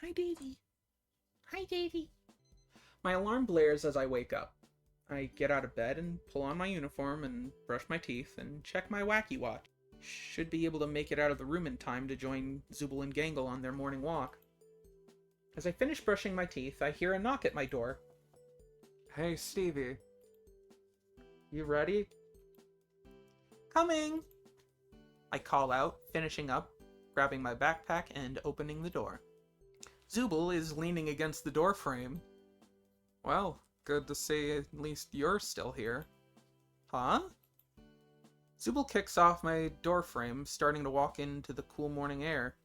Hi, Davy. Hi, Davy. My alarm blares as I wake up. I get out of bed and pull on my uniform and brush my teeth and check my wacky watch. Should be able to make it out of the room in time to join Zooble and Gangle on their morning walk. As I finish brushing my teeth, I hear a knock at my door. Hey, Stevie. You ready? Coming! I call out, finishing up, grabbing my backpack and opening the door. Zooble is leaning against the doorframe. Well, good to see at least you're still here. Huh? Zooble kicks off my doorframe, starting to walk into the cool morning air.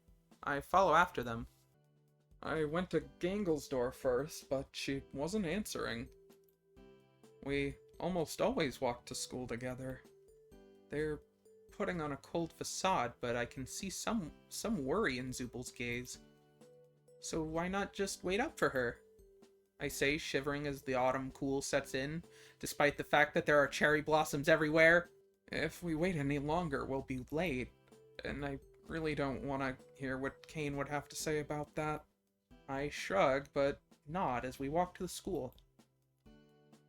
I follow after them. I went to Gangle's door first, but she wasn't answering. We almost always walk to school together. They're putting on a cold facade, but I can see some worry in Zooble's gaze. So why not just wait up for her? I say, shivering as the autumn cool sets in, despite the fact that there are cherry blossoms everywhere. If we wait any longer, we'll be late, and I really don't want to hear what Kane would have to say about that. I shrug, but nod as we walk to the school.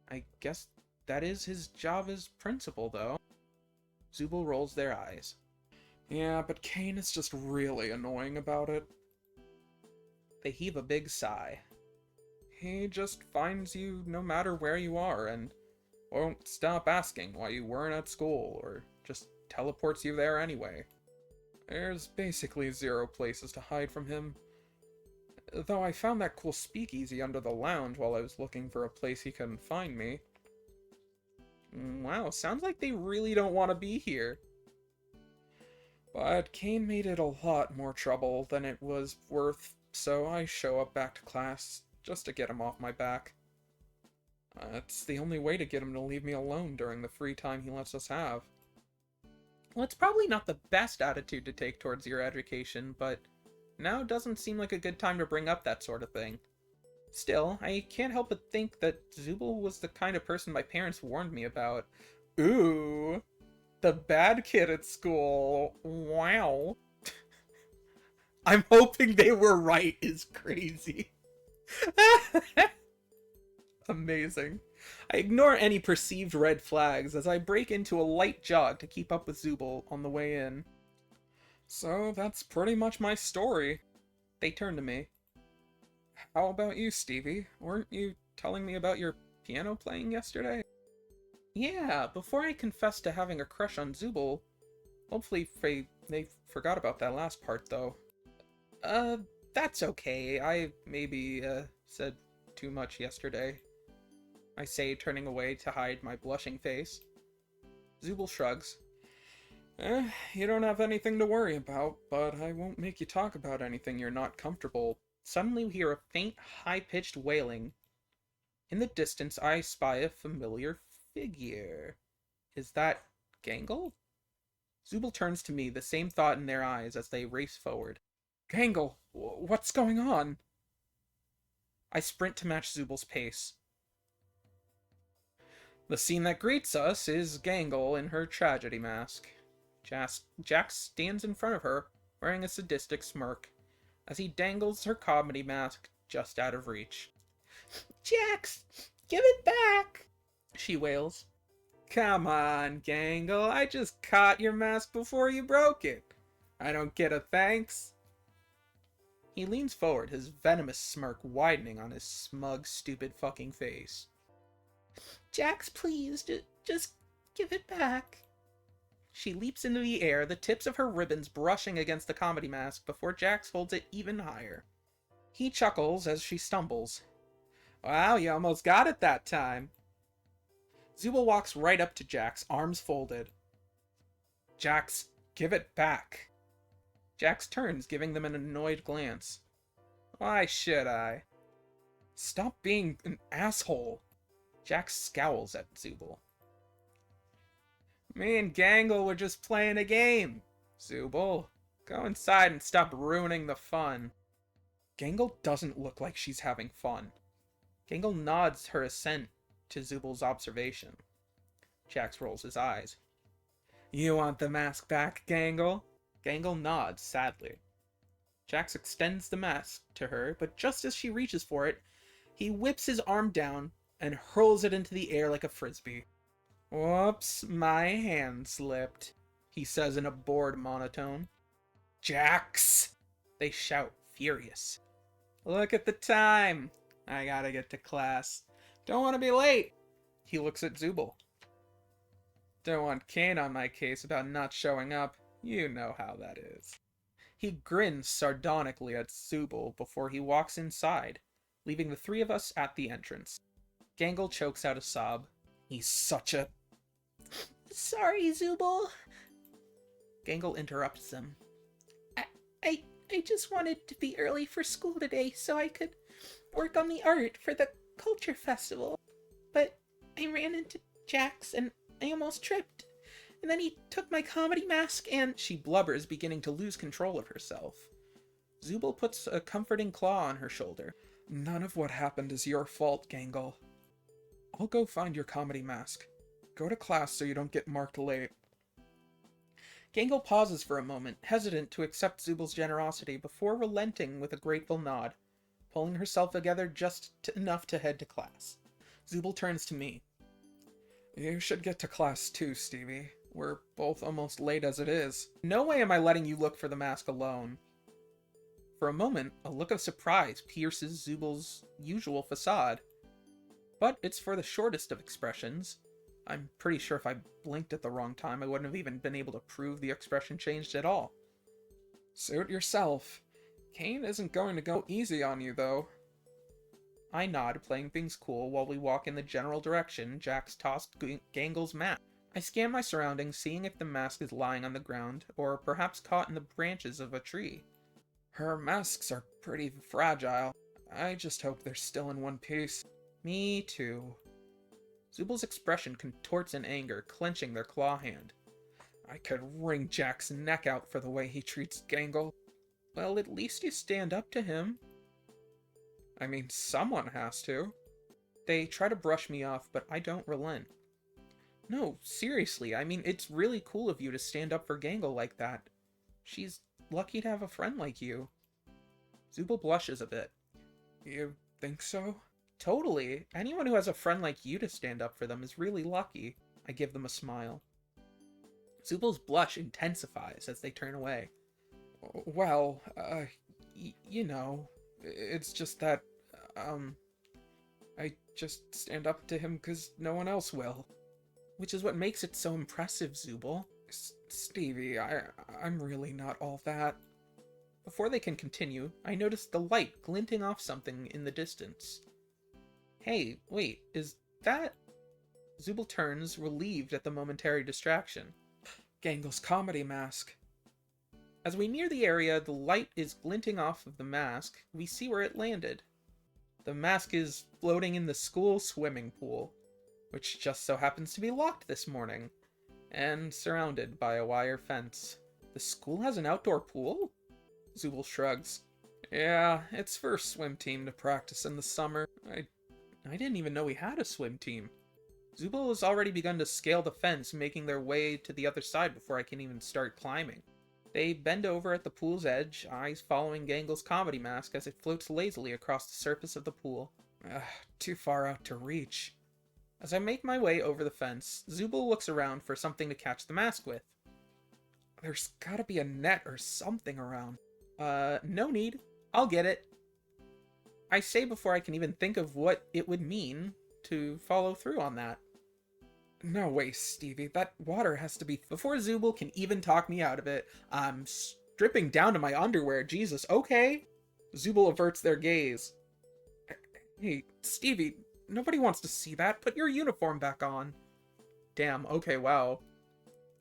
I guess that is his job as principal, though. Zooble rolls their eyes. Yeah, but Kane is just really annoying about it. They heave a big sigh. He just finds you no matter where you are, and won't stop asking why you weren't at school, or just teleports you there anyway. There's basically zero places to hide from him. Though I found that cool speakeasy under the lounge while I was looking for a place he couldn't find me. Wow, sounds like they really don't want to be here. But Kane made it a lot more trouble than it was worth, so I show up back to class just to get him off my back. It's the only way to get him to leave me alone during the free time he lets us have. Well, it's probably not the best attitude to take towards your education, but now doesn't seem like a good time to bring up that sort of thing. Still, I can't help but think that Zooble was the kind of person my parents warned me about. Ooh, the bad kid at school. Wow. I'm hoping they were right is crazy. Amazing. I ignore any perceived red flags as I break into a light jog to keep up with Zooble on the way in. So that's pretty much my story. They turn to me. How about you, Stevie? Weren't you telling me about your piano playing yesterday? Yeah, before I confessed to having a crush on Zooble. Hopefully they forgot about that last part, though. That's okay. I maybe, said too much yesterday. I say, turning away to hide my blushing face. Zooble shrugs. You don't have anything to worry about, but I won't make you talk about anything you're not comfortable. Suddenly we hear a faint, high-pitched wailing. In the distance, I spy a familiar figure. Is that Gangle? Zooble turns to me, the same thought in their eyes as they race forward. Gangle, what's going on? I sprint to match Zooble's pace. The scene that greets us is Gangle in her tragedy mask. Jax stands in front of her, wearing a sadistic smirk, as he dangles her comedy mask just out of reach. Jax, give it back! She wails. Come on, Gangle, I just caught your mask before you broke it. I don't get a thanks. He leans forward, his venomous smirk widening on his smug, stupid fucking face. Jax, please, just give it back. She leaps into the air, the tips of her ribbons brushing against the comedy mask before Jax holds it even higher. He chuckles as she stumbles. Wow, you almost got it that time. Zooble walks right up to Jax, arms folded. Jax, give it back. Jax turns, giving them an annoyed glance. Why should I? Stop being an asshole. Jax scowls at Zooble. Me and Gangle were just playing a game. Zooble, go inside and stop ruining the fun. Gangle doesn't look like she's having fun. Gangle nods her assent to Zooble's observation. Jax rolls his eyes. You want the mask back, Gangle? Gangle nods sadly. Jax extends the mask to her, but just as she reaches for it, he whips his arm down and hurls it into the air like a frisbee. Whoops, my hand slipped, he says in a bored monotone. Jax! They shout, furious. Look at the time! I gotta get to class. Don't want to be late! He looks at Zooble. Don't want Kane on my case about not showing up. You know how that is. He grins sardonically at Zooble before he walks inside, leaving the three of us at the entrance. Gangle chokes out a sob. He's such a... Sorry, Zooble. Gangle interrupts them. I just wanted to be early for school today so I could work on the art for the culture festival. But I ran into Jax and I almost tripped. And then he took my comedy mask and... She blubbers, beginning to lose control of herself. Zooble puts a comforting claw on her shoulder. None of what happened is your fault, Gangle. I'll go find your comedy mask. Go to class so you don't get marked late. Gangle pauses for a moment, hesitant to accept Zooble's generosity before relenting with a grateful nod, pulling herself together just enough to head to class. Zooble turns to me. You should get to class too, Stevie. We're both almost late as it is. No way am I letting you look for the mask alone. For a moment, a look of surprise pierces Zooble's usual facade. But it's for the shortest of expressions. I'm pretty sure if I blinked at the wrong time, I wouldn't have even been able to prove the expression changed at all. Suit yourself. Kane isn't going to go easy on you, though. I nod, playing things cool, while we walk in the general direction Jax tossed Gangle's mask. I scan my surroundings, seeing if the mask is lying on the ground, or perhaps caught in the branches of a tree. Her masks are pretty fragile. I just hope they're still in one piece. Me too. Zooble's expression contorts in anger, clenching their claw hand. I could wring Jack's neck out for the way he treats Gangle. Well, at least you stand up to him. I mean, someone has to. They try to brush me off, but I don't relent. No, seriously, I mean, it's really cool of you to stand up for Gangle like that. She's lucky to have a friend like you. Zooble blushes a bit. You think so? Totally. Anyone who has a friend like you to stand up for them is really lucky. I give them a smile. Zooble's blush intensifies as they turn away. Well, you know, it's just that, I just stand up to him because no one else will. Which is what makes it so impressive, Zooble. Stevie, I'm really not all that. Before they can continue, I notice the light glinting off something in the distance. Hey, wait, is that... Zooble turns, relieved at the momentary distraction. Gangle's comedy mask. As we near the area the light is glinting off of the mask, we see where it landed. The mask is floating in the school swimming pool, which just so happens to be locked this morning, and surrounded by a wire fence. The school has an outdoor pool? Zooble shrugs. Yeah, it's for swim team to practice in the summer. I didn't even know we had a swim team. Zooble has already begun to scale the fence, making their way to the other side before I can even start climbing. They bend over at the pool's edge, eyes following Gangle's comedy mask as it floats lazily across the surface of the pool. Too far out to reach. As I make my way over the fence, Zooble looks around for something to catch the mask with. There's gotta be a net or something around. No need. I'll get it. I say before I can even think of what it would mean to follow through on that. No way, Stevie. That water has to be... Before Zooble can even talk me out of it, I'm stripping down to my underwear. Jesus, okay? Zooble averts their gaze. Hey, Stevie, nobody wants to see that. Put your uniform back on. Damn, okay, wow.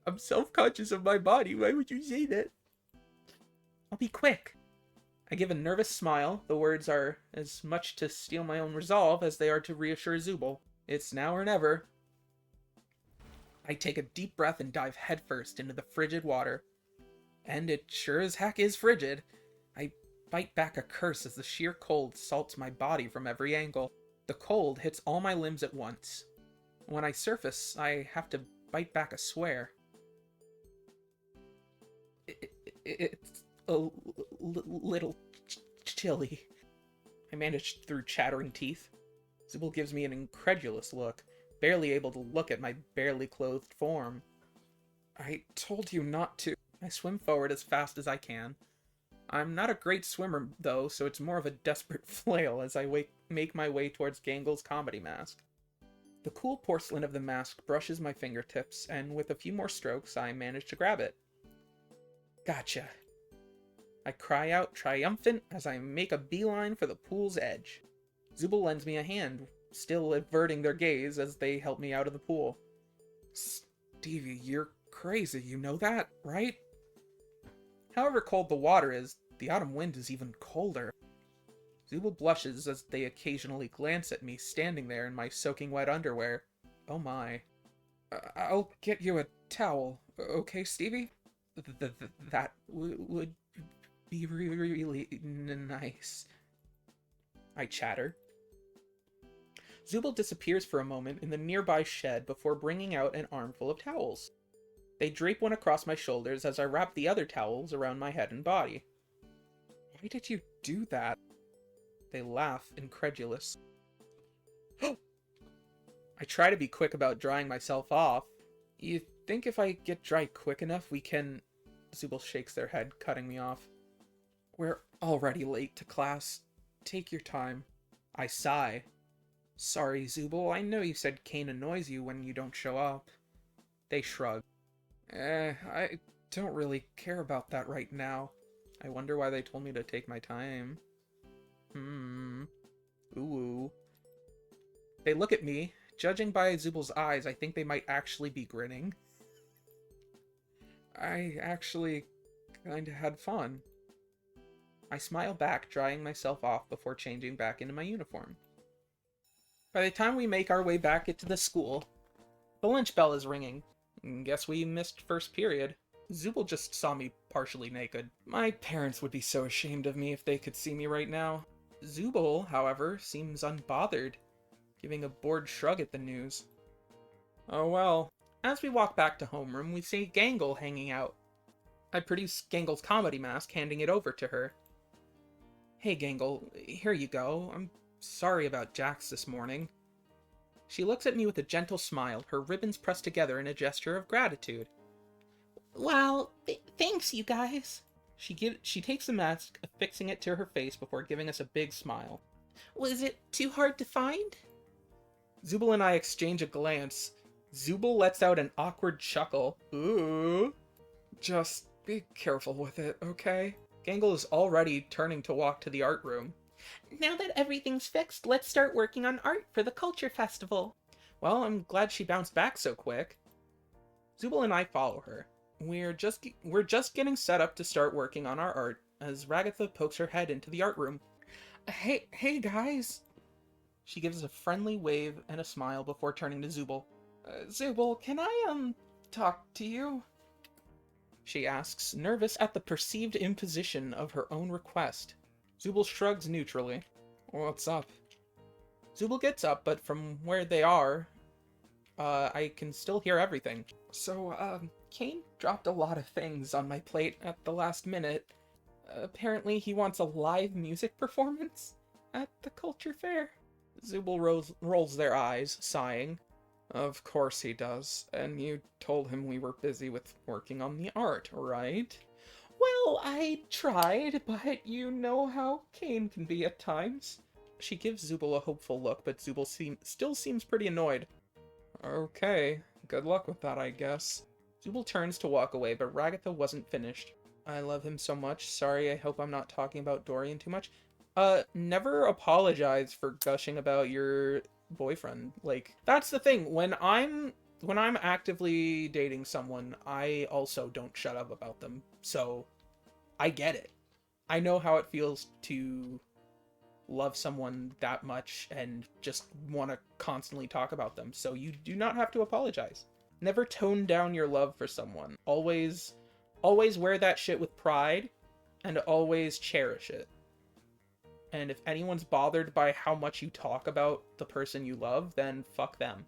I'm self-conscious of my body. Why would you say that? I'll be quick. I give a nervous smile. The words are as much to steal my own resolve as they are to reassure Zooble. It's now or never. I take a deep breath and dive headfirst into the frigid water. And it sure as heck is frigid. I bite back a curse as the sheer cold salts my body from every angle. The cold hits all my limbs at once. When I surface, I have to bite back a swear. It's little chilly. I managed through chattering teeth. Zooble gives me an incredulous look, barely able to look at my barely clothed form. I told you not to. I swim forward as fast as I can. I'm not a great swimmer, though, so it's more of a desperate flail as I make my way towards Gangle's comedy mask. The cool porcelain of the mask brushes my fingertips, and with a few more strokes, I manage to grab it. Gotcha. I cry out triumphant as I make a beeline for the pool's edge. Zooble lends me a hand, still averting their gaze as they help me out of the pool. Stevie, you're crazy, you know that, right? However cold the water is, the autumn wind is even colder. Zooble blushes as they occasionally glance at me standing there in my soaking wet underwear. Oh my. I'll get you a towel, okay, Stevie? That would be really nice. I chatter. Zooble disappears for a moment in the nearby shed before bringing out an armful of towels. They drape one across my shoulders as I wrap the other towels around my head and body. Why did you do that? They laugh, incredulous. I try to be quick about drying myself off. You think if I get dry quick enough, we can... Zooble shakes their head, cutting me off. We're already late to class. Take your time. I sigh. Sorry, Zooble, I know you said Kane annoys you when you don't show up. They shrug. I don't really care about that right now. I wonder why they told me to take my time. Ooh. They look at me. Judging by Zooble's eyes, I think they might actually be grinning. I actually kinda had fun. I smile back, drying myself off before changing back into my uniform. By the time we make our way back into the school, the lunch bell is ringing. Guess we missed first period. Zooble just saw me partially naked. My parents would be so ashamed of me if they could see me right now. Zooble, however, seems unbothered, giving a bored shrug at the news. Oh well. As we walk back to homeroom, we see Gangle hanging out. I produce Gangle's comedy mask, handing it over to her. Hey Gangle, here you go. I'm sorry about Jax this morning. She looks at me with a gentle smile, her ribbons pressed together in a gesture of gratitude. Well, thanks, you guys. She takes the mask, affixing it to her face before giving us a big smile. Was it too hard to find? Zooble and I exchange a glance. Zooble lets out an awkward chuckle. Ooh. Just be careful with it, okay? Gangle is already turning to walk to the art room. Now that everything's fixed, let's start working on art for the Culture Festival. Well, I'm glad she bounced back so quick. Zooble and I follow her. We're just getting set up to start working on our art as Ragatha pokes her head into the art room. Hey guys! She gives a friendly wave and a smile before turning to Zooble. Zooble, can I, talk to you? She asks, nervous at the perceived imposition of her own request. Zooble shrugs neutrally. What's up? Zooble gets up, but from where they are, I can still hear everything. So, Kane dropped a lot of things on my plate at the last minute. Apparently he wants a live music performance at the culture fair. Zooble rolls their eyes, sighing. Of course he does, and you told him we were busy with working on the art, right? Well, I tried, but you know how Kane can be at times. She gives Zooble a hopeful look, but Zooble still seems pretty annoyed. Okay, good luck with that, I guess. Zooble turns to walk away, but Ragatha wasn't finished. I love him so much. Sorry, I hope I'm not talking about Dorian too much. Never apologize for gushing about your boyfriend. Like, that's the thing. When I'm actively dating someone, I also don't shut up about them. So, I get it. I know how it feels to love someone that much and just want to constantly talk about them. So you do not have to apologize. Never tone down your love for someone. Always wear that shit with pride and always cherish it. And if anyone's bothered by how much you talk about the person you love, then fuck them.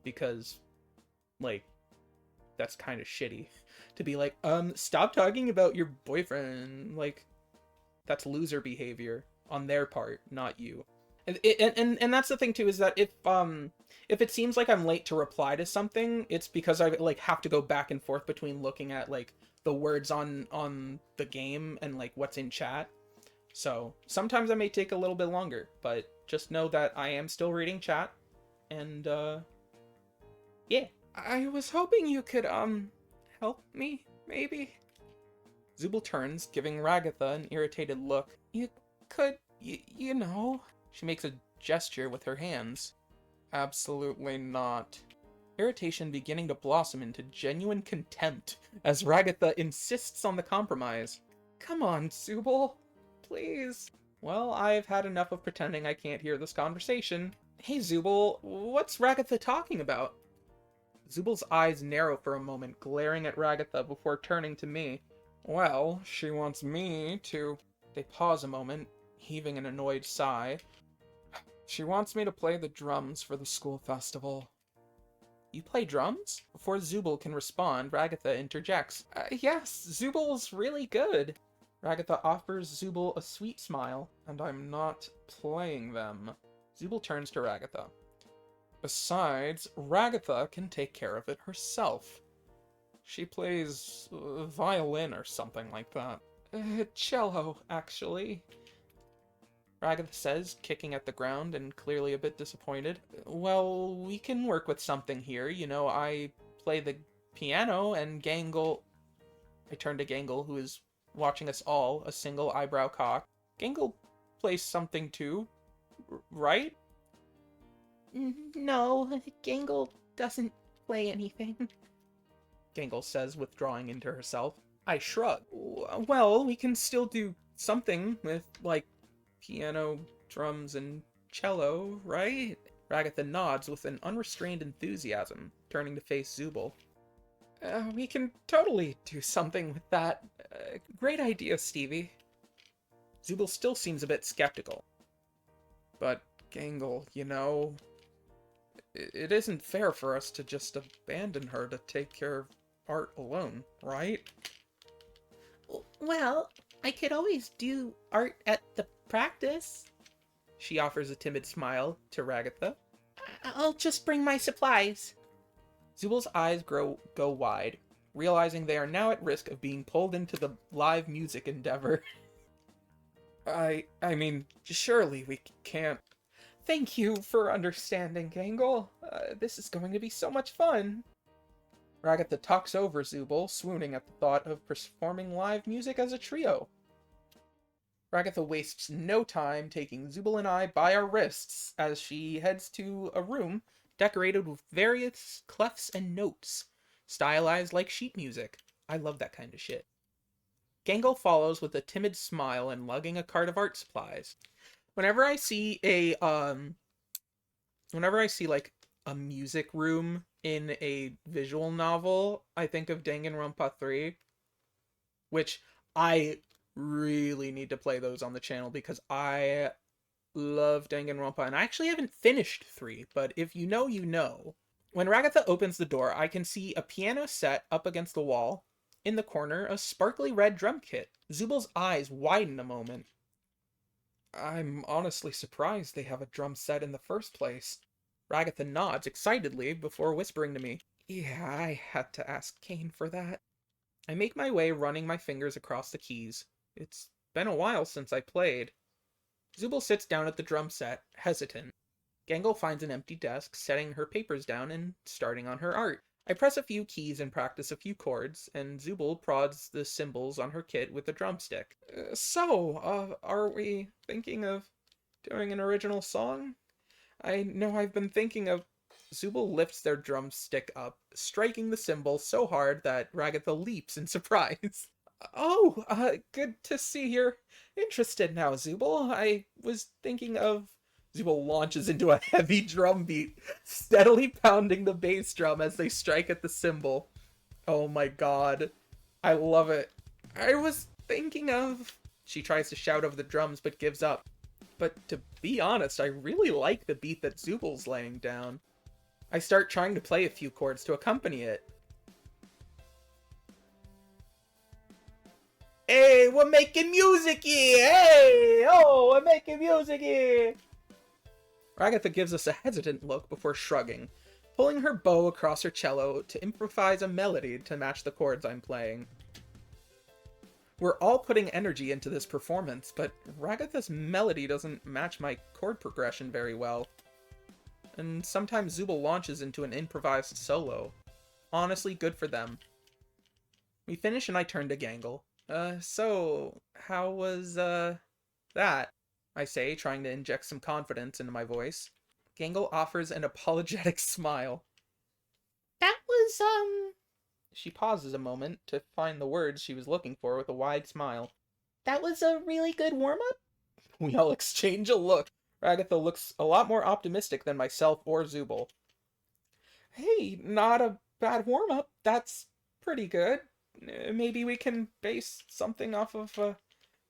Because, like, that's kind of shitty. To be like, stop talking about your boyfriend. Like, that's loser behavior on their part, not you. And that's the thing too, is that if it seems like I'm late to reply to something, it's because I like have to go back and forth between looking at like the words on the game and like what's in chat. So sometimes I may take a little bit longer, but just know that I am still reading chat. And yeah. I was hoping you could help me, maybe? Zooble turns, giving Ragatha an irritated look. You could, you know. She makes a gesture with her hands. Absolutely not. Irritation beginning to blossom into genuine contempt as Ragatha insists on the compromise. Come on, Zooble. Please. Well, I've had enough of pretending I can't hear this conversation. Hey, Zooble, what's Ragatha talking about? Zooble's eyes narrow for a moment, glaring at Ragatha before turning to me. Well, she wants me to... They pause a moment, heaving an annoyed sigh. She wants me to play the drums for the school festival. You play drums? Before Zooble can respond, Ragatha interjects. Yes, Zooble's really good. Ragatha offers Zooble a sweet smile. And I'm not playing them. Zooble turns to Ragatha. Besides, Ragatha can take care of it herself. She plays violin or something like that. Cello, actually. Ragatha says, kicking at the ground and clearly a bit disappointed. Well, we can work with something here. You know, I play the piano and Gangle... I turn to Gangle, who is watching us all, a single eyebrow cock. Gangle plays something too, right? No, Gangle doesn't play anything. Gangle says, withdrawing into herself. I shrug. Well, we can still do something with, like, piano, drums, and cello, right? Ragatha nods with an unrestrained enthusiasm, turning to face Zooble. We can totally do something with that. Great idea, Stevie. Zooble still seems a bit skeptical. But, Gangle, you know... It isn't fair for us to just abandon her to take care of art alone, right? Well, I could always do art at the practice. She offers a timid smile to Ragatha. I'll just bring my supplies. Zooble's eyes go wide, realizing they are now at risk of being pulled into the live music endeavor. I mean, surely we can't... Thank you for understanding, Gangle. This is going to be so much fun. Ragatha talks over Zooble, swooning at the thought of performing live music as a trio. Ragatha wastes no time taking Zooble and I by our wrists as she heads to a room decorated with various clefs and notes, stylized like sheet music. I love that kind of shit. Gangle follows with a timid smile and lugging a cart of art supplies. Whenever I see like a music room in a visual novel, I think of Danganronpa 3, which I really need to play those on the channel because I love Danganronpa, and I actually haven't finished 3, but if you know, you know. When Ragatha opens the door, I can see a piano set up against the wall. In the corner, a sparkly red drum kit. Zooble's eyes widen a moment. I'm honestly surprised they have a drum set in the first place. Ragatha nods excitedly before whispering to me, Yeah, I had to ask Kane for that. I make my way running my fingers across the keys. It's been a while since I played. Zooble sits down at the drum set, hesitant. Gangle finds an empty desk, setting her papers down and starting on her art. I press a few keys and practice a few chords, and Zooble prods the cymbals on her kit with a drumstick. Are we thinking of doing an original song? I know I've been thinking of... Zooble lifts their drumstick up, striking the cymbal so hard that Ragatha leaps in surprise. Good to see you're interested now, Zooble. I was thinking of... Zooble launches into a heavy drum beat, steadily pounding the bass drum as they strike at the cymbal. Oh my god. I love it. I was thinking of... She tries to shout over the drums but gives up. But to be honest, I really like the beat that Zooble's laying down. I start trying to play a few chords to accompany it. Hey, we're making music here! Hey! Oh, we're making music here! Ragatha gives us a hesitant look before shrugging, pulling her bow across her cello to improvise a melody to match the chords I'm playing. We're all putting energy into this performance, but Ragatha's melody doesn't match my chord progression very well. And sometimes Zooble launches into an improvised solo. Honestly, good for them. We finish and I turn to Gangle. So, how was, that? I say, trying to inject some confidence into my voice. Gangle offers an apologetic smile. That was, She pauses a moment to find the words she was looking for with a wide smile. That was a really good warm-up? We all exchange a look. Ragatha looks a lot more optimistic than myself or Zooble. Hey, not a bad warm-up. That's pretty good. Maybe we can base something off of,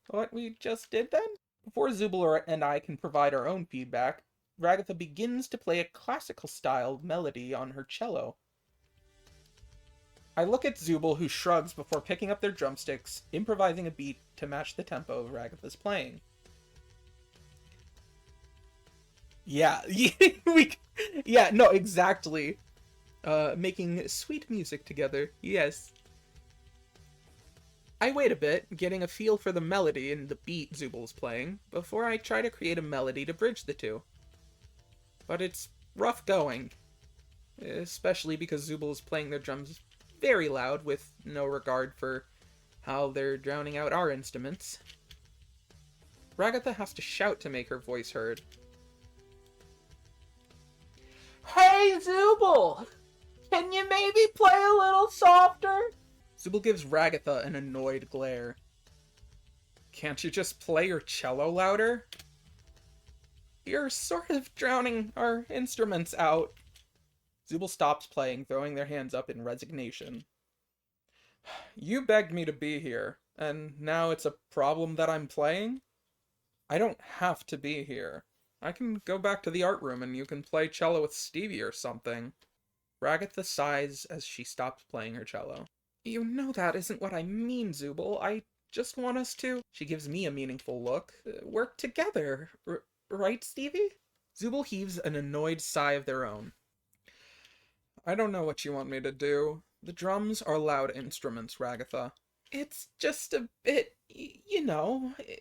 what we just did then? Before Zooble and I can provide our own feedback, Ragatha begins to play a classical-style melody on her cello. I look at Zooble, who shrugs before picking up their drumsticks, improvising a beat to match the tempo of Ragatha's playing. Yeah, no, exactly. Making sweet music together, yes. I wait a bit, getting a feel for the melody and the beat Zooble's playing, before I try to create a melody to bridge the two. But it's rough going, especially because Zooble is playing their drums very loud with no regard for how they're drowning out our instruments. Ragatha has to shout to make her voice heard. Hey, Zooble! Can you maybe play a little softer? Zooble gives Ragatha an annoyed glare. Can't you just play your cello louder? You're sort of drowning our instruments out. Zooble stops playing, throwing their hands up in resignation. You begged me to be here, and now it's a problem that I'm playing? I don't have to be here. I can go back to the art room and you can play cello with Stevie or something. Ragatha sighs as she stops playing her cello. You know that isn't what I mean, Zooble. I just want us to... She gives me a meaningful look. Work together. Right, Stevie? Zooble heaves an annoyed sigh of their own. I don't know what you want me to do. The drums are loud instruments, Ragatha. It's just a bit,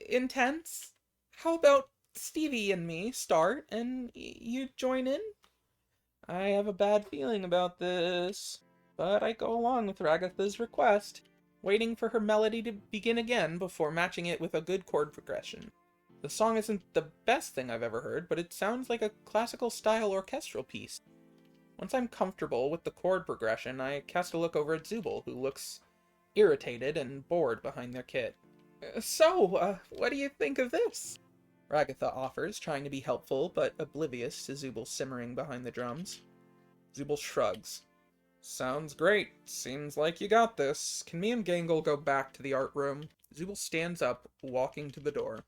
intense. How about Stevie and me start, and you join in? I have a bad feeling about this, but I go along with Ragatha's request, waiting for her melody to begin again before matching it with a good chord progression. The song isn't the best thing I've ever heard, but it sounds like a classical-style orchestral piece. Once I'm comfortable with the chord progression, I cast a look over at Zooble, who looks irritated and bored behind their kit. So, what do you think of this? Ragatha offers, trying to be helpful, but oblivious to Zooble simmering behind the drums. Zooble shrugs. Sounds great. Seems like you got this. Can me and Gangle go back to the art room? Zooble stands up, walking to the door.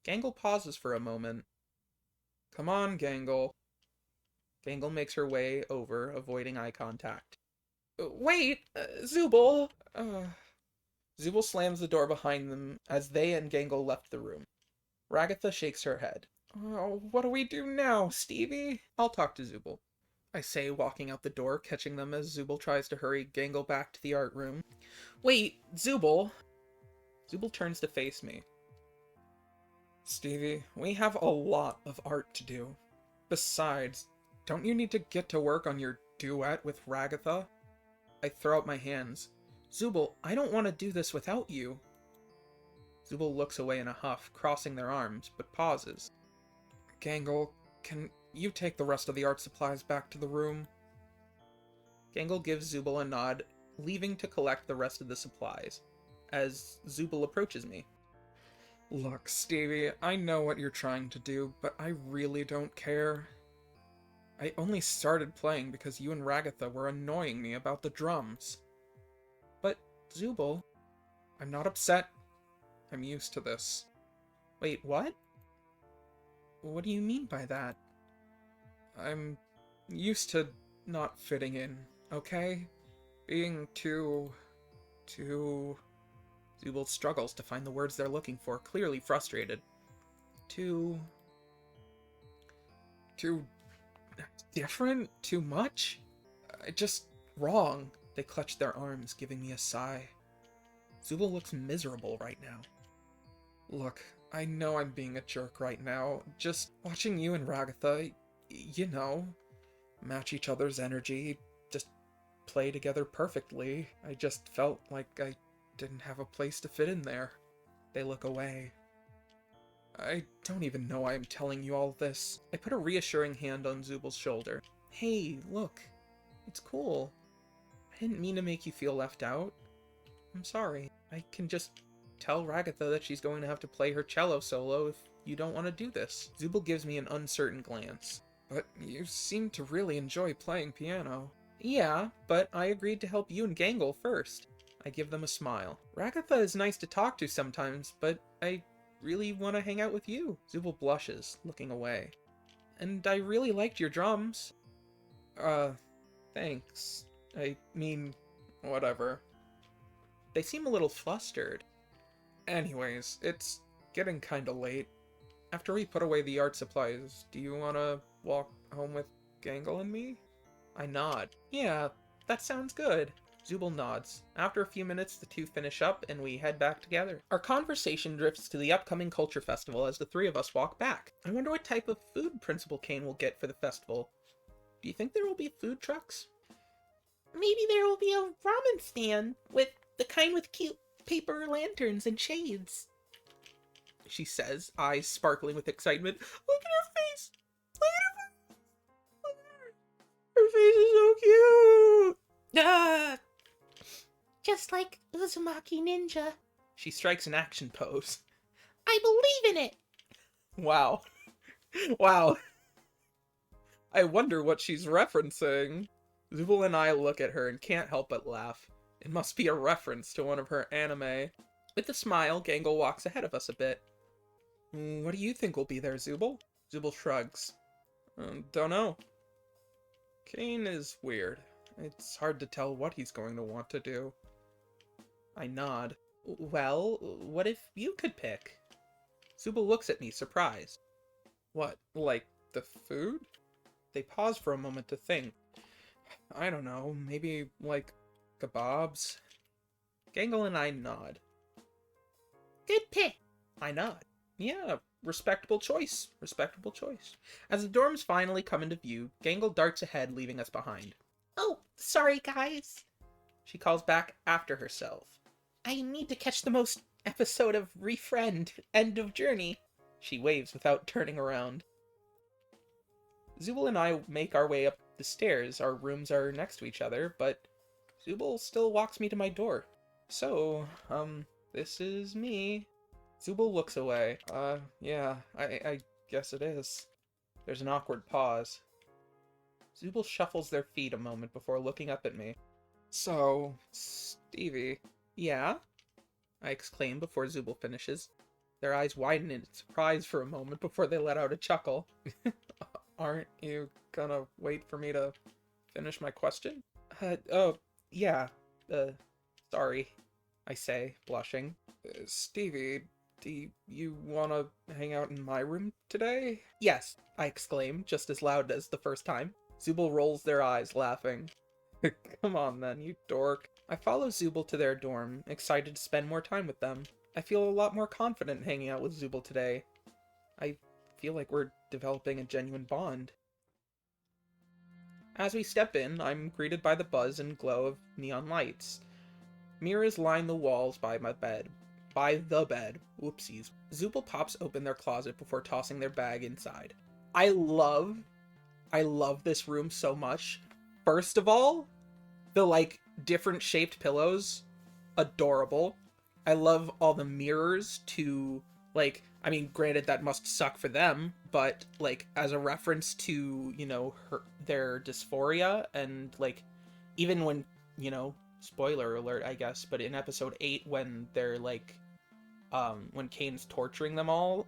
Gangle pauses for a moment. Come on, Gangle. Gangle makes her way over, avoiding eye contact. Wait, Zooble! Zooble slams the door behind them as they and Gangle left the room. Ragatha shakes her head. Oh, what do we do now, Stevie? I'll talk to Zooble, I say, walking out the door, catching them as Zooble tries to hurry Gangle back to the art room. Wait, Zooble! Zooble turns to face me. Stevie, we have a lot of art to do. Besides, don't you need to get to work on your duet with Ragatha? I throw up my hands. Zooble, I don't want to do this without you. Zooble looks away in a huff, crossing their arms, but pauses. Gangle, can you take the rest of the art supplies back to the room? Gangle gives Zooble a nod, leaving to collect the rest of the supplies, as Zooble approaches me. Look, Stevie, I know what you're trying to do, but I really don't care. I only started playing because you and Ragatha were annoying me about the drums. But, Zooble, I'm not upset. I'm used to this. Wait, what? What do you mean by that? I'm used to not fitting in, okay? Being too Zooble struggles to find the words they're looking for, clearly frustrated. Too different? Too much? Just wrong. They clutch their arms, giving me a sigh. Zooble looks miserable right now. Look, I know I'm being a jerk right now. Just watching you and Ragatha, you know, match each other's energy, just play together perfectly. I just felt like I didn't have a place to fit in there. They look away. I don't even know why I'm telling you all this. I put a reassuring hand on Zooble's shoulder. Hey, look. It's cool. I didn't mean to make you feel left out. I'm sorry. I can just tell Ragatha that she's going to have to play her cello solo if you don't want to do this. Zooble gives me an uncertain glance. But you seem to really enjoy playing piano. Yeah, but I agreed to help you and Gangle first. I give them a smile. Ragatha is nice to talk to sometimes, but I really want to hang out with you. Zooble blushes, looking away. And I really liked your drums. Thanks. I mean, whatever. They seem a little flustered. Anyways, it's getting kinda late. After we put away the art supplies, do you wanna walk home with Gangle and me? I nod. Yeah, that sounds good. Zooble nods. After a few minutes, the two finish up and we head back together. Our conversation drifts to the upcoming culture festival as the three of us walk back. I wonder what type of food Principal Kane will get for the festival. Do you think there will be food trucks? Maybe there will be a ramen stand with the kind with cute paper lanterns and shades. She says, eyes sparkling with excitement. Look at her face! Look at her face! Look at her! Her face is so cute! Ah! Just like Uzumaki Ninja. She strikes an action pose. I believe in it! Wow. Wow. I wonder what she's referencing. Zooble and I look at her and can't help but laugh. It must be a reference to one of her anime. With a smile, Gangle walks ahead of us a bit. What do you think will be there, Zooble? Zooble shrugs. Don't know. Kane is weird. It's hard to tell what he's going to want to do. I nod. Well, what if you could pick? Zooble looks at me, surprised. What, like the food? They pause for a moment to think. I don't know, maybe like kebabs? Gangle and I nod. Good pick. I nod. Yeah, respectable choice. Respectable choice. As the dorms finally come into view, Gangle darts ahead, leaving us behind. Oh, sorry guys. She calls back after herself. I need to catch the most episode of Refriend, End of Journey. She waves without turning around. Zooble and I make our way up the stairs. Our rooms are next to each other, but Zooble still walks me to my door. So, this is me. Zooble looks away. Yeah, I guess it is. There's an awkward pause. Zooble shuffles their feet a moment before looking up at me. So, Stevie. Yeah? I exclaim before Zooble finishes. Their eyes widen in surprise for a moment before they let out a chuckle. Aren't you gonna wait for me to finish my question? Oh, yeah. Sorry, I say, blushing. Stevie, do you wanna hang out in my room today? Yes, I exclaim, just as loud as the first time. Zooble rolls their eyes, laughing. Come on then, you dork. I follow Zooble to their dorm, excited to spend more time with them. I feel a lot more confident hanging out with Zooble today. I feel like we're developing a genuine bond. As we step in, I'm greeted by the buzz and glow of neon lights. Mirrors line the walls by my bed. By the bed. Whoopsies. Zooble pops open their closet before tossing their bag inside. I love this room so much. First of all, the different shaped pillows. Adorable. I love all the mirrors to granted that must suck for them, but as a reference to, their dysphoria and even when, spoiler alert, I guess, but in episode 8 when they're when Kane's torturing them all,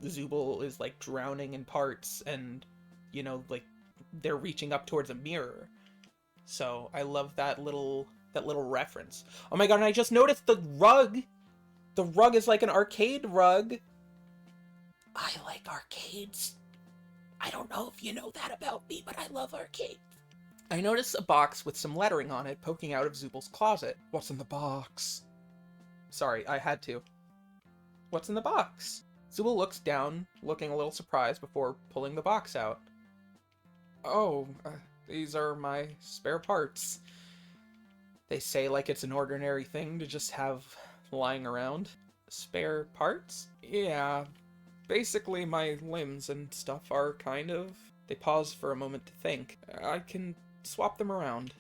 Zooble is drowning in parts and, they're reaching up towards a mirror. So I love that little That little reference. Oh my god, and I just noticed the rug. The rug is like an arcade rug. I like arcades. I don't know if you know that about me, but I love arcades. I noticed a box with some lettering on it poking out of Zooble's closet. What's in the box? Sorry, I had to. What's in the box? Zooble looks down, looking a little surprised before pulling the box out. Oh, these are my spare parts. They say like it's an ordinary thing to just have lying around. Spare parts? Yeah, basically my limbs and stuff are kind of... They pause for a moment to think. I can swap them around.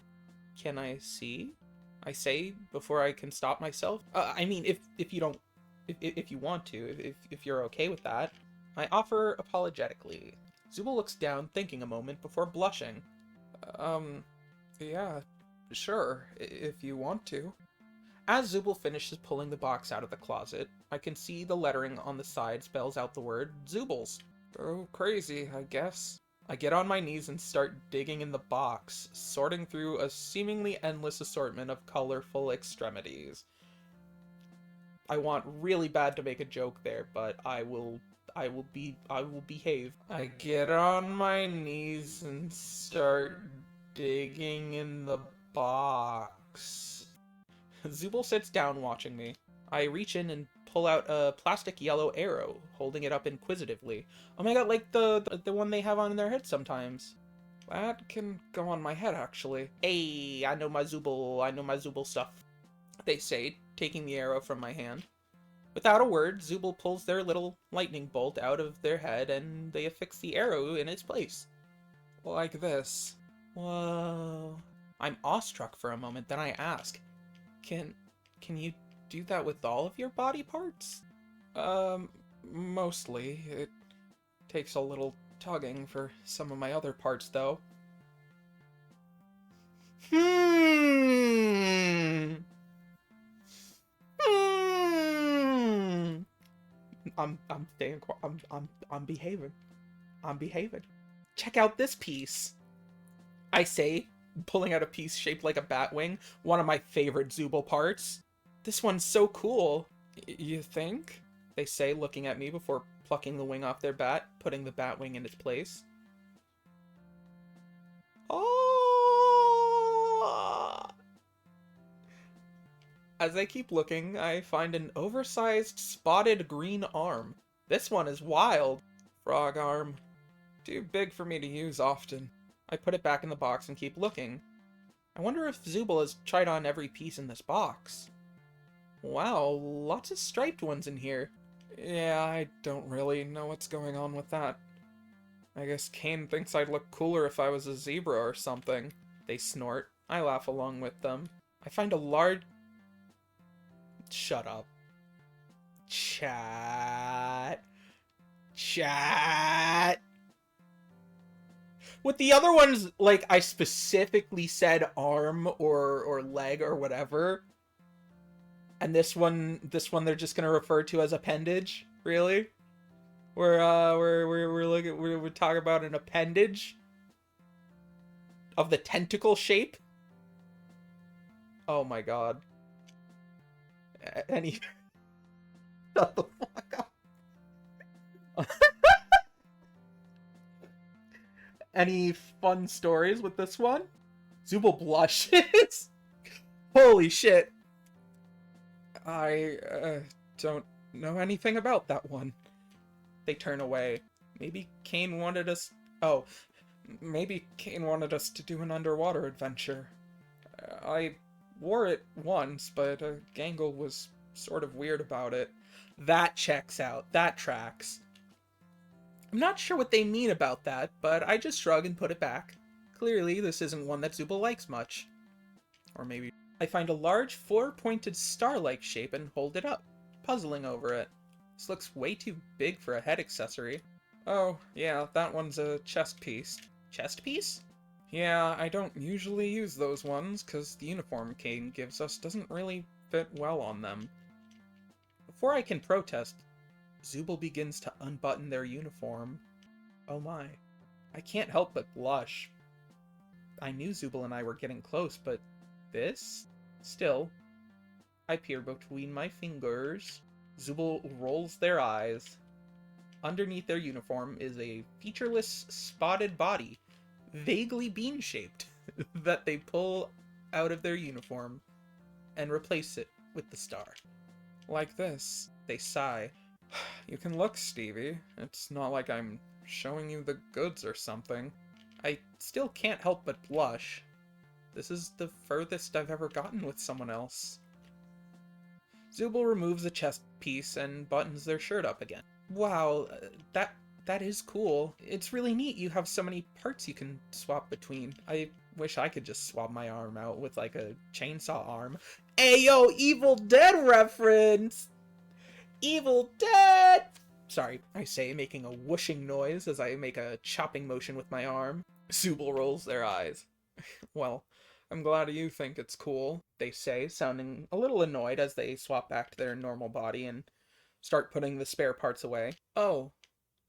Can I see? I say before I can stop myself. I mean, if you don't, if you want to, if you're okay with that. I offer apologetically. Zooble looks down, thinking a moment before blushing. Yeah, sure, if you want to. As Zooble finishes pulling the box out of the closet, I can see the lettering on the side spells out the word Zoobles. Go crazy, I guess. I get on my knees and start digging in the box, sorting through a seemingly endless assortment of colorful extremities. I want really bad to make a joke there, but I will behave. I get on my knees and start digging in the box. Zooble sits down watching me. I reach in and pull out a plastic yellow arrow, holding it up inquisitively. Oh my god, like the one they have on their head sometimes. That can go on my head, actually. Hey, I know my Zooble stuff, they say, taking the arrow from my hand. Without a word, Zooble pulls their little lightning bolt out of their head and they affix the arrow in its place. Like this. Whoa. I'm awestruck for a moment, then I ask, Can you do that with all of your body parts? Mostly. It takes a little tugging for some of my other parts, though. I'm staying quiet. I'm behaving. I'm behaving. Check out this piece, I say, pulling out a piece shaped like a bat wing, one of my favorite Zooble parts. This one's so cool. You think? They say, looking at me before plucking the wing off their bat, putting the bat wing in its place. Oh! As I keep looking, I find an oversized spotted green arm. This one is wild. Frog arm. Too big for me to use often. I put it back in the box and keep looking. I wonder if Zooble has tried on every piece in this box. Wow, lots of striped ones in here. Yeah, I don't really know what's going on with that. I guess Kane thinks I'd look cooler if I was a zebra or something. They snort. I laugh along with them. I find a large... Shut up. Chat. With the other ones, like, I specifically said arm or leg or whatever. And this one they're just gonna refer to as appendage? Really? We're talking about an appendage of the tentacle shape? Oh my god. Any... Shut the fuck up. Any fun stories with this one? Zooble blushes. Holy shit. I don't know anything about that one. They turn away. Maybe Kane wanted us... Maybe Kane wanted us to do an underwater adventure. I wore it once, but Gangle was sort of weird about it. That checks out. That tracks. I'm not sure what they mean about that, but I just shrug and put it back. Clearly, this isn't one that Zooble likes much. Or maybe... I find a large four-pointed star-like shape and hold it up, puzzling over it. This looks way too big for a head accessory. Oh, yeah, that one's a chest piece. Chest piece? Yeah, I don't usually use those ones, because the uniform Kane gives us doesn't really fit well on them. Before I can protest, Zooble begins to unbutton their uniform. Oh my. I can't help but blush. I knew Zooble and I were getting close, but this? Still, I peer between my fingers. Zooble rolls their eyes. Underneath their uniform is a featureless, spotted body, vaguely bean-shaped, that they pull out of their uniform and replace it with the star. Like this. They sigh. You can look, Stevie. It's not like I'm showing you the goods or something. I still can't help but blush. This is the furthest I've ever gotten with someone else. Zooble removes a chest piece and buttons their shirt up again. Wow, that is cool. It's really neat you have so many parts you can swap between. I wish I could just swap my arm out with like a chainsaw arm. Ayo, Evil Dead reference! Evil Dead! Sorry, I say, making a whooshing noise as I make a chopping motion with my arm. Zooble rolls their eyes. Well, I'm glad you think it's cool, they say, sounding a little annoyed as they swap back to their normal body and start putting the spare parts away. Oh,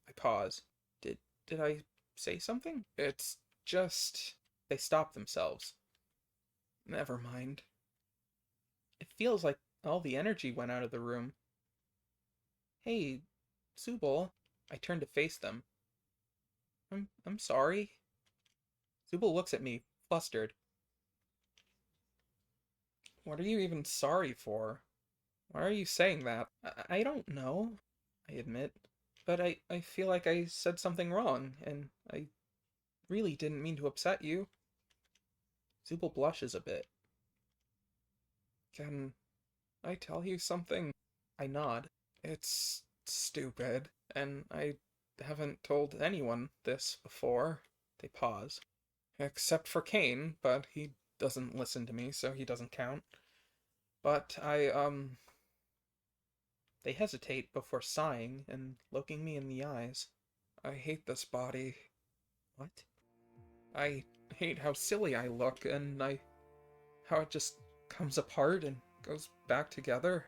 I pause. Did I say something? It's just... They stop themselves. Never mind. It feels like all the energy went out of the room. Hey, Zooble. I turn to face them. I'm sorry. Zooble looks at me, flustered. What are you even sorry for? Why are you saying that? I don't know, I admit. But I feel like I said something wrong, and I really didn't mean to upset you. Zooble blushes a bit. Can I tell you something? I nod. It's stupid, and I haven't told anyone this before. They pause. Except for Kane, but he doesn't listen to me, so he doesn't count. But They hesitate before sighing and looking me in the eyes. I hate this body. What? I hate how silly I look, and how it just comes apart and goes back together.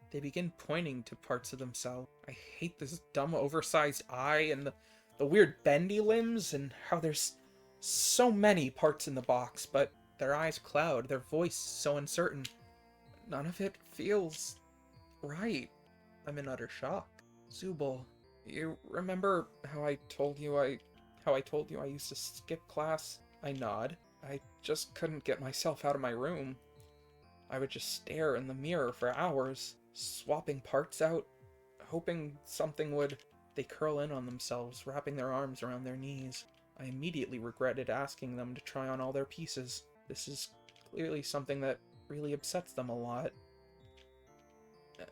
They begin pointing to parts of themselves. I hate this dumb oversized eye and the weird bendy limbs and how there's so many parts in the box, but their eyes cloud, their voice so uncertain. None of it feels right. I'm in utter shock. Zooble, You remember how I told you I used to skip class? I nod. I just couldn't get myself out of my room. I would just stare in the mirror for hours, swapping parts out, hoping something would... They curl in on themselves, wrapping their arms around their knees. I immediately regretted asking them to try on all their pieces. This is clearly something that really upsets them a lot.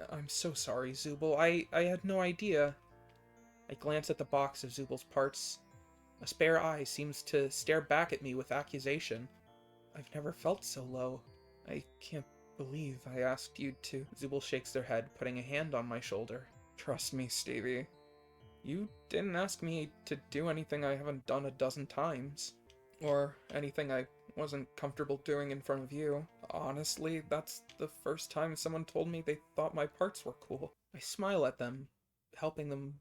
I'm so sorry, Zooble. I had no idea. I glance at the box of Zooble's parts. A spare eye seems to stare back at me with accusation. I've never felt so low. I can't believe I asked you to. Zooble shakes their head, putting a hand on my shoulder. Trust me, Stevie. You didn't ask me to do anything I haven't done a dozen times. Or anything I wasn't comfortable doing in front of you. Honestly, that's the first time someone told me they thought my parts were cool. I smile at them, helping them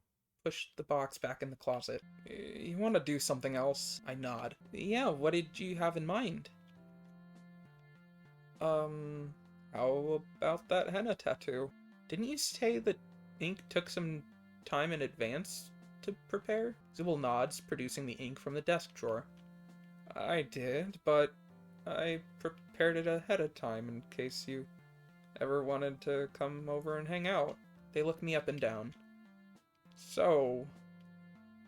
push the box back in the closet. You want to do something else? I nod. Yeah, what did you have in mind? How about that henna tattoo? Didn't you say that ink took some time in advance to prepare? Zooble nods, producing the ink from the desk drawer. I did, but I prepared it ahead of time in case you ever wanted to come over and hang out. They look me up and down. So,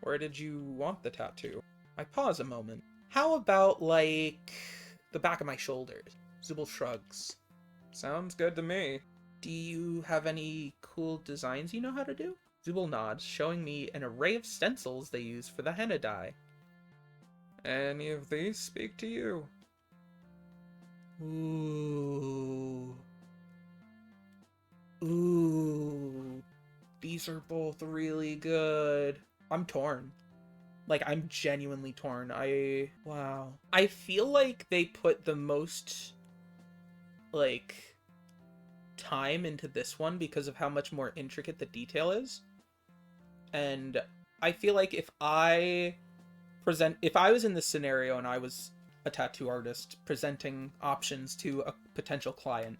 where did you want the tattoo? I pause a moment. How about, like, the back of my shoulders? Zooble shrugs. Sounds good to me. Do you have any cool designs you know how to do? Zooble nods, showing me an array of stencils they use for the henna dye. Any of these speak to you? Ooh. Ooh. These are both really good. I'm torn. Like, I'm genuinely torn. Wow. I feel like they put the most, like, time into this one because of how much more intricate the detail is. And I feel like if I was in this scenario and I was a tattoo artist presenting options to a potential client.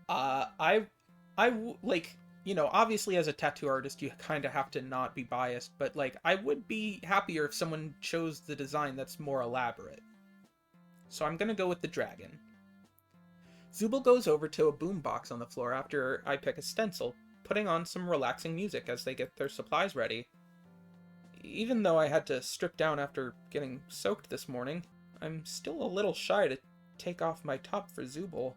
Like, you know, obviously as a tattoo artist, you kind of have to not be biased, but like, I would be happier if someone chose the design that's more elaborate. So I'm gonna go with the dragon. Zooble goes over to a boombox on the floor after I pick a stencil, putting on some relaxing music as they get their supplies ready. Even though I had to strip down after getting soaked this morning, I'm still a little shy to take off my top for Zooble.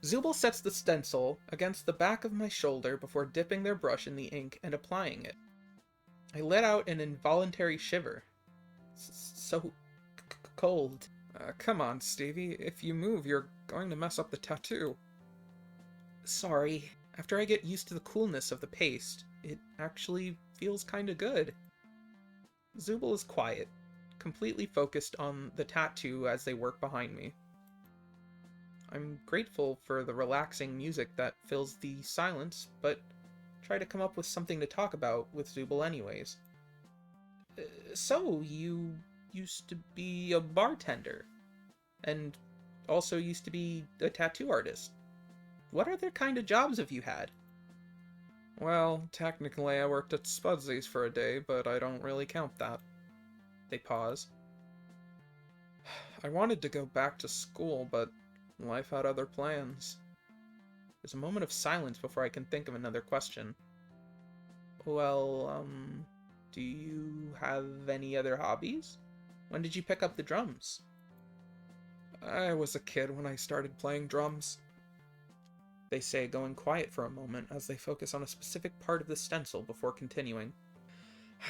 Zooble sets the stencil against the back of my shoulder before dipping their brush in the ink and applying it. I let out an involuntary shiver. So cold. Come on, Stevie. If you move, you're going to mess up the tattoo. Sorry. After I get used to the coolness of the paste, it actually feels kinda good. Zooble is quiet, completely focused on the tattoo as they work behind me. I'm grateful for the relaxing music that fills the silence, but try to come up with something to talk about with Zooble anyways. So, you used to be a bartender, and also used to be a tattoo artist. What other kind of jobs have you had? Well, technically I worked at Spudsy's for a day, but I don't really count that. They pause. I wanted to go back to school, but life had other plans. There's a moment of silence before I can think of another question. Well, do you have any other hobbies? When did you pick up the drums? I was a kid when I started playing drums. They say, going quiet for a moment as they focus on a specific part of the stencil before continuing.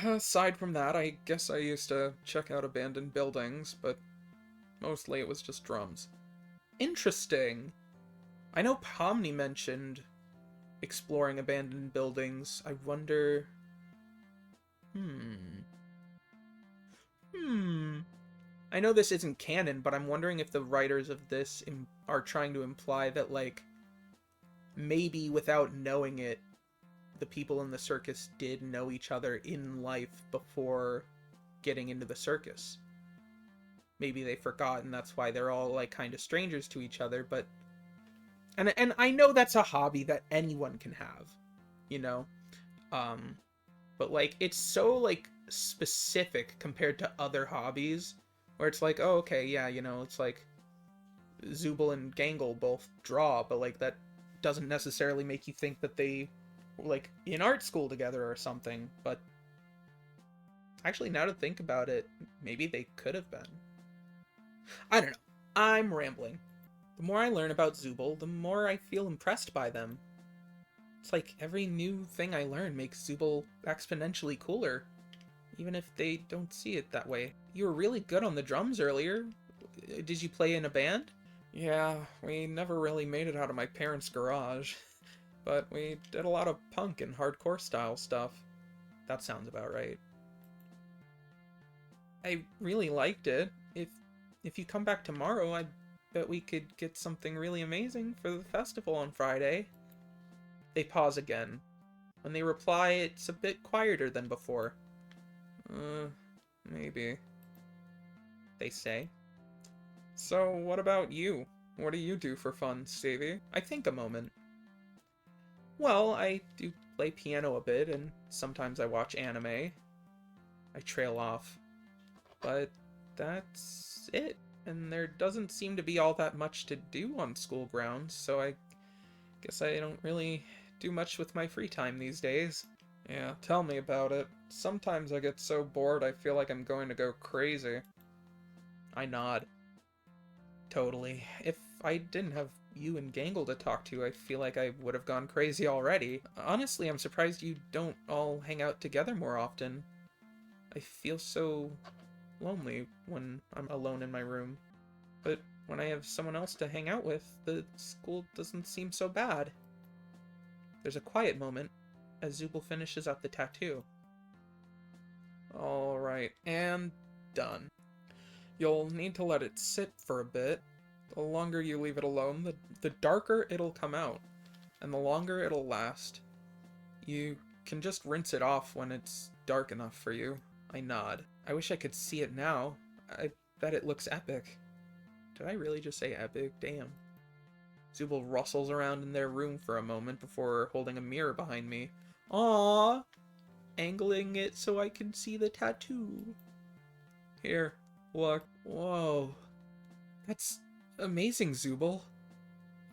Aside from that, I guess I used to check out abandoned buildings, but mostly it was just drums. Interesting. I know Pomni mentioned exploring abandoned buildings. I wonder... I know this isn't canon, but I'm wondering if the writers of this are trying to imply that, like, maybe without knowing it, the people in the circus did know each other in life before getting into the circus. Maybe they forgot, and that's why they're all, like, kind of strangers to each other, but... And I know that's a hobby that anyone can have, you know? But, like, it's so, like, specific compared to other hobbies, where it's like, oh, okay, yeah, you know, it's like Zooble and Gangle both draw, but, like, that doesn't necessarily make you think that they were, like, in art school together or something, but actually, now to think about it, maybe they could have been. I don't know. I'm rambling. The more I learn about Zooble, the more I feel impressed by them. It's like every new thing I learn makes Zooble exponentially cooler, even if they don't see it that way. You were really good on the drums earlier. Did you play in a band? Yeah, we never really made it out of my parents' garage, but we did a lot of punk and hardcore style stuff. That sounds about right. I really liked it. If you come back tomorrow, I bet we could get something really amazing for the festival on Friday. They pause again. When they reply, it's a bit quieter than before. Maybe. They say. So, what about you? What do you do for fun, Stevie? I think a moment. Well, I do play piano a bit, and sometimes I watch anime. I trail off. But that's it. And there doesn't seem to be all that much to do on school grounds, so I guess I don't really do much with my free time these days. Yeah, tell me about it. Sometimes I get so bored I feel like I'm going to go crazy. I nod. Totally. If I didn't have you and Gangle to talk to, I feel like I would have gone crazy already. Honestly, I'm surprised you don't all hang out together more often. I feel so lonely when I'm alone in my room. But when I have someone else to hang out with, the school doesn't seem so bad. There's a quiet moment as Zooble finishes up the tattoo. Alright, and done. You'll need to let it sit for a bit. The longer you leave it alone, the darker it'll come out, and the longer it'll last. You can just rinse it off when it's dark enough for you. I nod. I wish I could see it now. I bet it looks epic. Did I really just say epic? Damn. Zooble rustles around in their room for a moment before holding a mirror behind me. Aww! Angling it so I can see the tattoo. Here, look. Whoa. That's amazing, Zooble.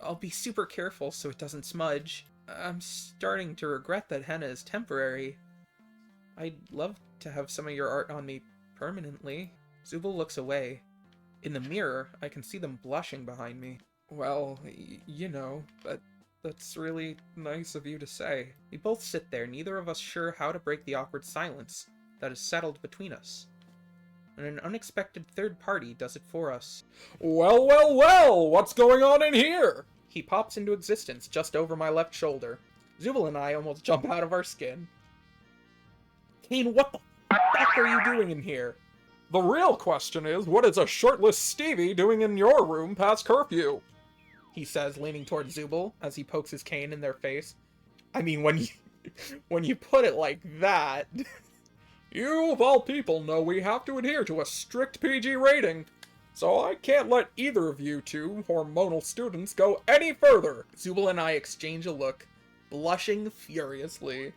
I'll be super careful so it doesn't smudge. I'm starting to regret that henna is temporary. I'd love to have some of your art on me permanently. Zooble looks away. In the mirror, I can see them blushing behind me. Well, you know, that's really nice of you to say. We both sit there, neither of us sure how to break the awkward silence that is settled between us. And an unexpected third party does it for us. Well, well, well! What's going on in here? He pops into existence just over my left shoulder. Zooble and I almost jump out of our skin. Kane, what the fuck are you doing in here? The real question is, what is a shirtless Stevie doing in your room past curfew? He says, leaning toward Zooble as he pokes his cane in their face. I mean, when you put it like that... You, of all people, know we have to adhere to a strict PG rating, so I can't let either of you two hormonal students go any further. Zooble and I exchange a look, blushing furiously.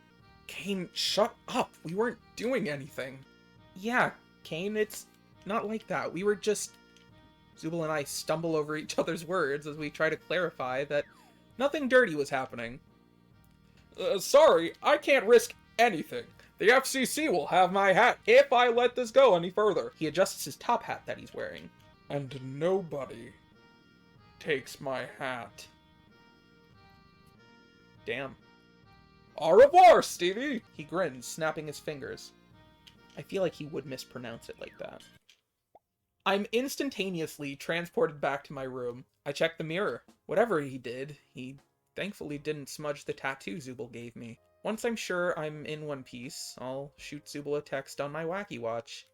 Kane, shut up. We weren't doing anything. Yeah, Kane, it's not like that. We were just... Zooble and I stumble over each other's words as we try to clarify that nothing dirty was happening. Sorry, I can't risk anything. The FCC will have my hat if I let this go any further. He adjusts his top hat that he's wearing. And nobody takes my hat. Damn. Au revoir, Stevie! He grins, snapping his fingers. I feel like he would mispronounce it like that. I'm instantaneously transported back to my room. I check the mirror. Whatever he did, he thankfully didn't smudge the tattoo Zooble gave me. Once I'm sure I'm in one piece, I'll shoot Zooble a text on my wacky watch.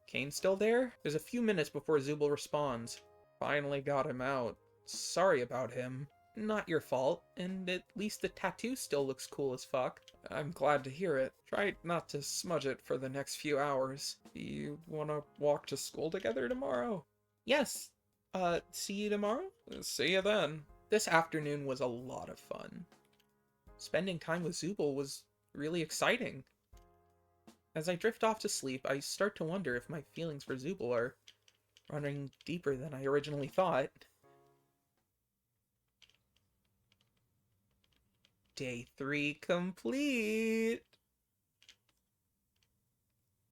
Kane still there? There's a few minutes before Zooble responds. Finally got him out. Sorry about him. Not your fault, and at least the tattoo still looks cool as fuck. I'm glad to hear it. Try not to smudge it for the next few hours. You wanna walk to school together tomorrow? Yes. See you tomorrow? See you then. This afternoon was a lot of fun. Spending time with Zooble was really exciting. As I drift off to sleep, I start to wonder if my feelings for Zooble are running deeper than I originally thought. Day 3 complete!